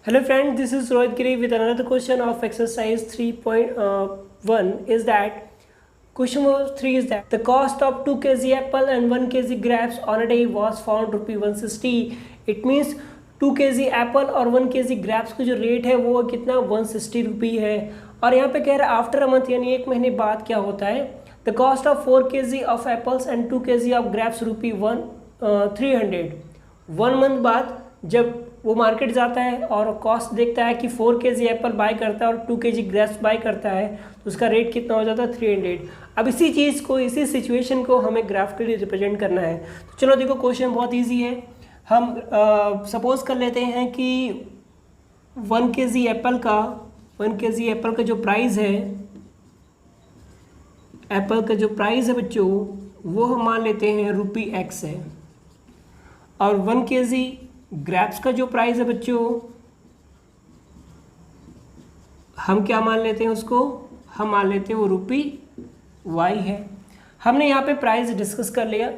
Hello friends, this is Rohit Giri with another question of exercise 3.1 is that question number 3 is that the cost of 2 kg apple and 1 kg grapes on a day was found rupee 160. It means 2 kg apple और 1 kg grapes का जो rate है वो कितना 160 रुपी है। और यहाँ पे कह रहा है आफ्टर अ मंथ यानी एक महीने बाद क्या होता है the cost of 4 kg of apples and 2 kg of grapes rupee 300। 1 month बाद जब वो मार्केट जाता है और कॉस्ट देखता है कि 4 kg एप्पल बाय करता है और 2 kg ग्रेप्स बाय करता है तो उसका रेट कितना हो जाता है 300। अब इसी चीज़ को इसी सिचुएशन को हमें ग्राफिकली रिप्रेजेंट करना है। तो चलो देखो क्वेश्चन बहुत इजी है। हम सपोज कर लेते हैं कि 1 kg एप्पल का जो प्राइस है बच्चों वो हम मान लेते हैं ₹X है और 1 kg ग्रेप्स का जो प्राइस है बच्चों हम क्या मान लेते हैं उसको हम मान लेते हैं वो ₹Y है। हमने यहाँ पे प्राइस डिस्कस कर लिया।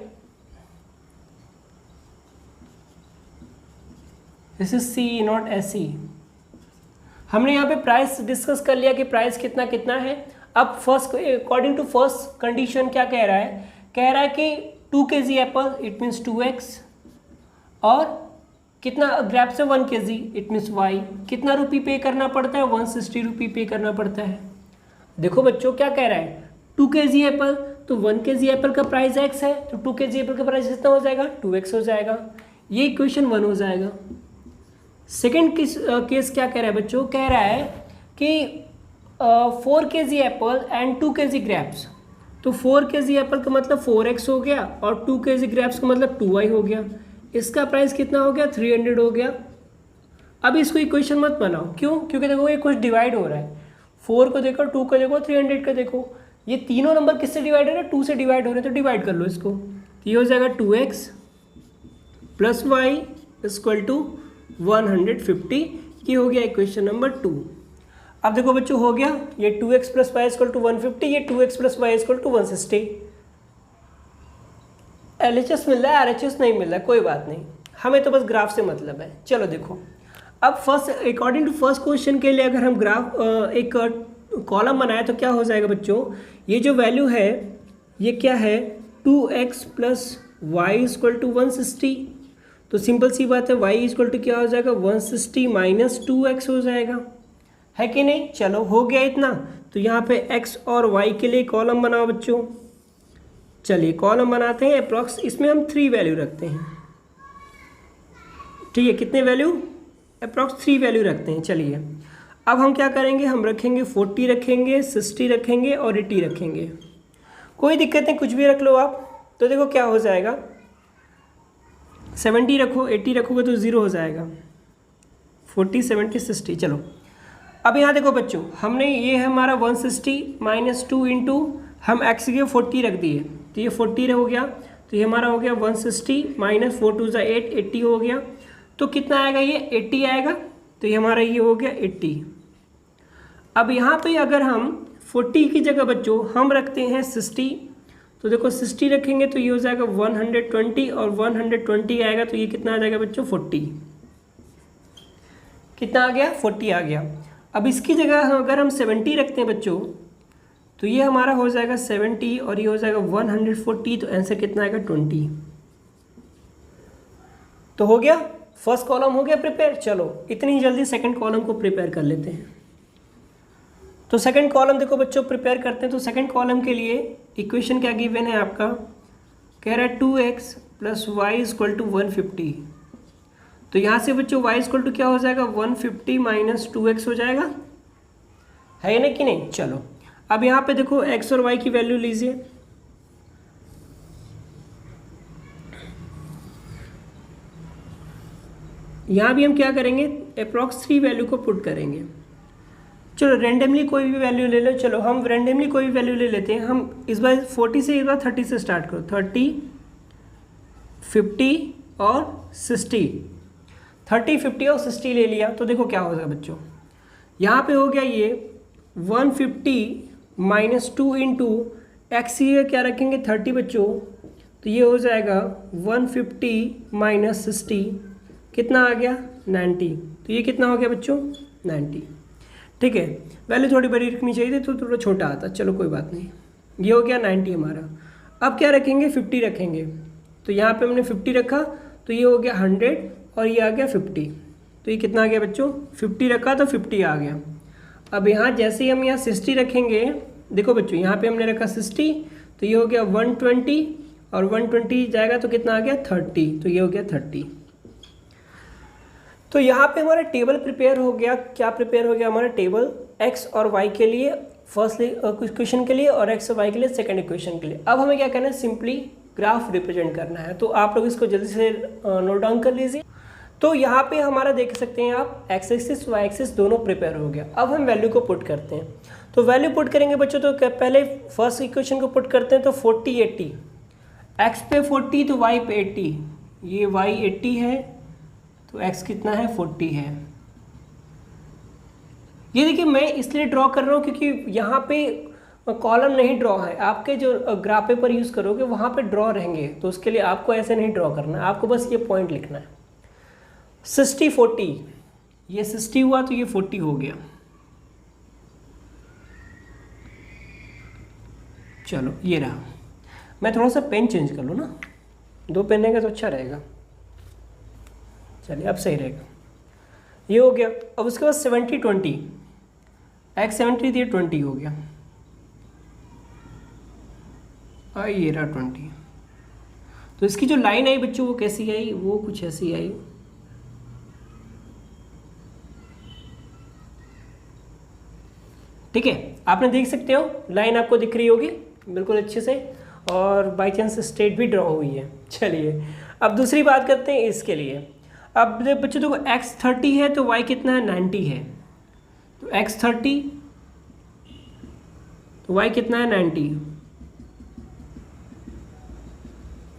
This is C not SE। हमने यहाँ पे प्राइस डिस्कस कर लिया कि प्राइस कितना कितना है। अब first according to first condition क्या कह रहा है कि 2 kg Apple it means 2X और कितना ग्रेप्स है 1 kg इट मीन्स Y। कितना रुपी पे करना पड़ता है 160 रुपी पे करना पड़ता है। देखो बच्चों क्या कह रहा है 2 kg एप्पल तो 1 kg एप्पल का प्राइस X है तो 2 kg एप्पल का प्राइस कितना हो जाएगा 2X हो जाएगा। ये इक्वेशन 1 हो जाएगा। सेकेंड केस क्या कह रहा है बच्चों कह रहा है कि 4 kg Apple and 2 kg grapes. तो 4 kg एप्पल का मतलब 4X हो गया और 2 kg ग्रेप्स का मतलब 2Y हो गया। इसका प्राइस कितना हो गया 300 हो गया। अब इसको इक्वेशन मत बनाओ, क्यों? क्योंकि देखो ये कुछ डिवाइड हो रहा है। 4 को देखो 2 को देखो 300 का देखो। ये तीनों नंबर किससे डिवाइड हो रहे हैं 2 से डिवाइड हो रहे हैं तो डिवाइड कर लो इसको। तो ये हो जाएगा 2X plus Y equal to 150। ये हो गया इक्वेशन नंबर 2। अब देखो बच्चों हो गया ये 2X plus Y equal to 150, ये 2X plus Y equal to 160। LHS मिल रहा है RHS नहीं मिल रहा है, कोई बात नहीं, हमें तो बस ग्राफ से मतलब है। चलो देखो अब first according to first question के लिए अगर हम ग्राफ एक कॉलम बनाए तो क्या हो जाएगा बच्चों ये जो वैल्यू है ये क्या है 2X plus Y equal to 160। तो सिंपल सी बात है Y इक्वल टू क्या हो जाएगा 160 माइनस 2X हो जाएगा, है कि नहीं। चलो हो गया इतना। तो यहाँ पे X और Y के लिए कॉलम बनाओ बच्चों। चलिए कॉलम बनाते हैं अप्रॉक्स, इसमें हम 3 वैल्यू रखते हैं। ठीक है कितने वैल्यू अप्रॉक्स 3 वैल्यू रखते हैं। चलिए अब हम क्या करेंगे हम रखेंगे 40 रखेंगे 60 रखेंगे और 80 रखेंगे। कोई दिक्कत नहीं कुछ भी रख लो आप। तो देखो क्या हो जाएगा 70 रखो 80 रखोगे तो 0 हो जाएगा। 40 70 60। चलो अब यहाँ देखो बच्चों हमने ये है हमारा 160 माइनस 2 इंटू हम X के 40 रख दिए तो ये 40 हो गया। तो ये हमारा हो गया 160 माइनस 4 2 8 80 हो गया। तो कितना आएगा ये 80 आएगा। तो ये हमारा ये हो गया 80। अब यहाँ पे अगर हम 40 की जगह बच्चों हम रखते हैं 60 तो देखो 60 रखेंगे तो ये हो जाएगा 120 और 120 आएगा तो ये कितना आ जाएगा बच्चों 40। कितना आ गया 40 आ गया। अब इसकी जगह अगर हम 70 रखते हैं बच्चों तो ये हमारा हो जाएगा 70 और ये हो जाएगा 140। तो आंसर कितना आएगा 20। तो हो गया फर्स्ट कॉलम हो गया प्रिपेयर। चलो इतनी जल्दी सेकंड कॉलम को प्रिपेयर कर लेते हैं। तो सेकंड कॉलम देखो बच्चों प्रिपेयर करते हैं। तो सेकंड कॉलम के लिए इक्वेशन क्या गिवन है आपका कह रहा है 2X plus Y equal to 150। तो यहाँ से बच्चों Y इक्वल टू क्या हो जाएगा 150 माइनस 2X हो जाएगा, है ना कि नहीं। चलो अब यहाँ पे देखो X और Y की वैल्यू लीजिए। यहाँ भी हम क्या करेंगे अप्रॉक्स 3 वैल्यू को पुट करेंगे। चलो रेंडमली कोई भी वैल्यू ले लो। चलो हम रेंडमली कोई भी वैल्यू ले लेते हैं। हम इस बार 40 से इस बार 30 से स्टार्ट करो। 30 50 और 60। 30 50 और 60 ले लिया तो देखो क्या होगा बच्चों यहाँ पे हो गया ये 150 माइनस 2 इंटू X ये क्या रखेंगे 30 बच्चों तो ये हो जाएगा 150 माइनस 60 कितना आ गया 90, तो ये कितना हो गया बच्चों 90। ठीक है, वैल्यू थोड़ी बड़ी रखनी चाहिए थी तो थोड़ा छोटा आता, चलो कोई बात नहीं। ये हो गया 90 हमारा। अब क्या रखेंगे 50 रखेंगे, तो यहाँ पे हमने 50 रखा तो ये हो गया 100 और ये आ गया 50, तो ये कितना आ गया बच्चों 50 रखा तो 50 आ गया। अब यहाँ जैसे ही हम यहाँ 60 रखेंगे, देखो बच्चों यहाँ पे हमने रखा 60 तो ये हो गया 120 और 120 जाएगा तो कितना आ गया 30, तो ये हो गया 30। तो यहाँ पे हमारा टेबल प्रिपेयर हो गया। क्या प्रिपेयर हो गया हमारा टेबल x और y के लिए फर्स्ट इक्वेशन के लिए और x और y के लिए सेकंड इक्वेशन के लिए। अब हमें क्या करना है, सिंपली ग्राफ रिप्रेजेंट करना है। तो आप लोग इसको जल्दी से नोट डाउन कर लीजिए। तो यहाँ पे हमारा देख सकते हैं आप x एक्सिस y एक्सिस दोनों प्रिपेयर हो गया। अब हम वैल्यू को पुट करते हैं। तो वैल्यू पुट करेंगे बच्चों, तो पहले फर्स्ट इक्वेशन को पुट करते हैं। तो 40 80, x पे 40 तो y पे 80, ये y 80 है तो x कितना है 40 है। ये देखिए मैं इसलिए ड्रॉ कर रहा हूँ क्योंकि यहाँ पे कॉलम नहीं ड्रॉ है, आपके जो ग्राफ पेपर यूज़ करोगे वहाँ पे ड्रॉ रहेंगे, तो उसके लिए आपको ऐसे नहीं ड्रॉ करना है, आपको बस ये पॉइंट लिखना है। 60 40, ये 60 हुआ तो ये 40 हो गया। चलो ये रहा। मैं थोड़ा सा पेन चेंज कर लूँ ना, 2 पेन रहेगा तो अच्छा रहेगा। चलिए अब सही रहेगा, ये हो गया। अब उसके बाद 70 20, x 70 दिए 20 हो गया, और ये रहा 20। तो इसकी जो लाइन आई बच्चों वो कैसी आई, वो कुछ ऐसी आई। ठीक है, आपने देख सकते हो लाइन आपको दिख रही होगी बिल्कुल अच्छे से, और बाई चांस स्ट्रेट भी ड्रॉ हुई है। चलिए अब दूसरी बात करते हैं इसके लिए। अब बच्चों देखो x 30 है तो y कितना है 90 है, तो x 30 तो y कितना है 90।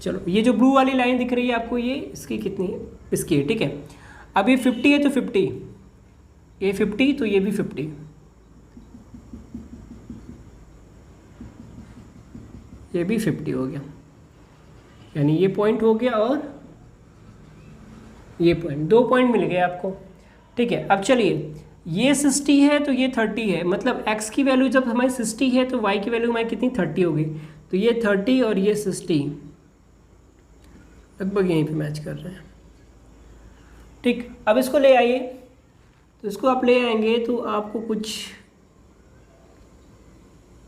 चलो ये जो ब्लू वाली लाइन दिख रही है आपको, ये इसकी कितनी है, इसकी है। ठीक है, अब ये 50 है तो 50, ये 50 तो ये भी 50, ये भी 50 हो गया, यानी ये पॉइंट हो गया और ये पॉइंट, 2 पॉइंट मिल गए आपको। ठीक है, अब चलिए ये 60 है तो ये 30 है, मतलब x की वैल्यू जब हमारी 60 है तो y की वैल्यू हमारी कितनी 30 होगी, तो ये 30 और ये 60 लगभग यहीं पे मैच कर रहे हैं। ठीक, अब इसको ले आइए, तो इसको आप ले आएंगे तो आपको कुछ,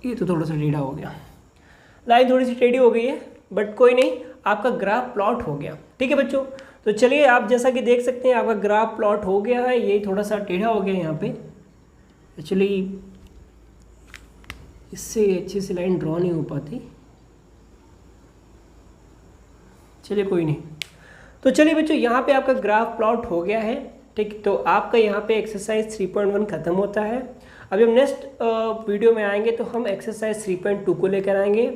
ये तो थोड़ा सा टेढ़ा हो गया, लाइन थोड़ी सी टेढ़ी हो गई है, बट कोई नहीं, आपका ग्राफ प्लॉट हो गया। ठीक है बच्चों, तो चलिए आप जैसा कि देख सकते हैं आपका ग्राफ प्लॉट हो गया है। ये थोड़ा सा टेढ़ा हो गया यहाँ पे, एक्चुअली इससे अच्छी सी लाइन ड्रॉ नहीं हो पाती। चलिए कोई नहीं, तो चलिए बच्चों यहाँ पे आपका ग्राफ प्लॉट हो गया है। ठीक, तो आपका यहाँ पे एक्सरसाइज 3.1 ख़त्म होता है। अभी हम नेक्स्ट वीडियो में आएंगे तो हम एक्सरसाइज 3.2 को लेकर आएंगे।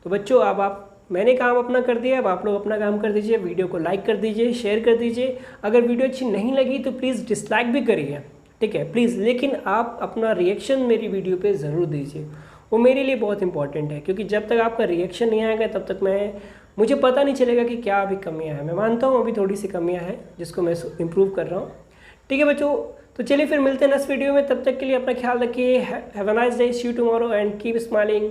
तो बच्चों अब मैंने काम अपना कर दिया, अब आप लोग अपना काम कर दीजिए, वीडियो को लाइक कर दीजिए, शेयर कर दीजिए। अगर वीडियो अच्छी नहीं लगी तो प्लीज़ डिसलाइक भी करिए, ठीक है प्लीज़, लेकिन आप अपना रिएक्शन मेरी वीडियो पे ज़रूर दीजिए, वो मेरे लिए बहुत इंपॉर्टेंट है, क्योंकि जब तक आपका रिएक्शन नहीं आएगा तब तक मुझे पता नहीं चलेगा कि क्या अभी कमियाँ हैं। मैं मानता हूँ अभी थोड़ी सी कमियाँ हैं जिसको मैं इम्प्रूव कर रहा हूँ। ठीक है बच्चों, तो चलिए फिर मिलते हैं नेक्स्ट वीडियो में, तब तक के लिए अपना ख्याल रखिए। Have a nice day, see you tomorrow and keep smiling.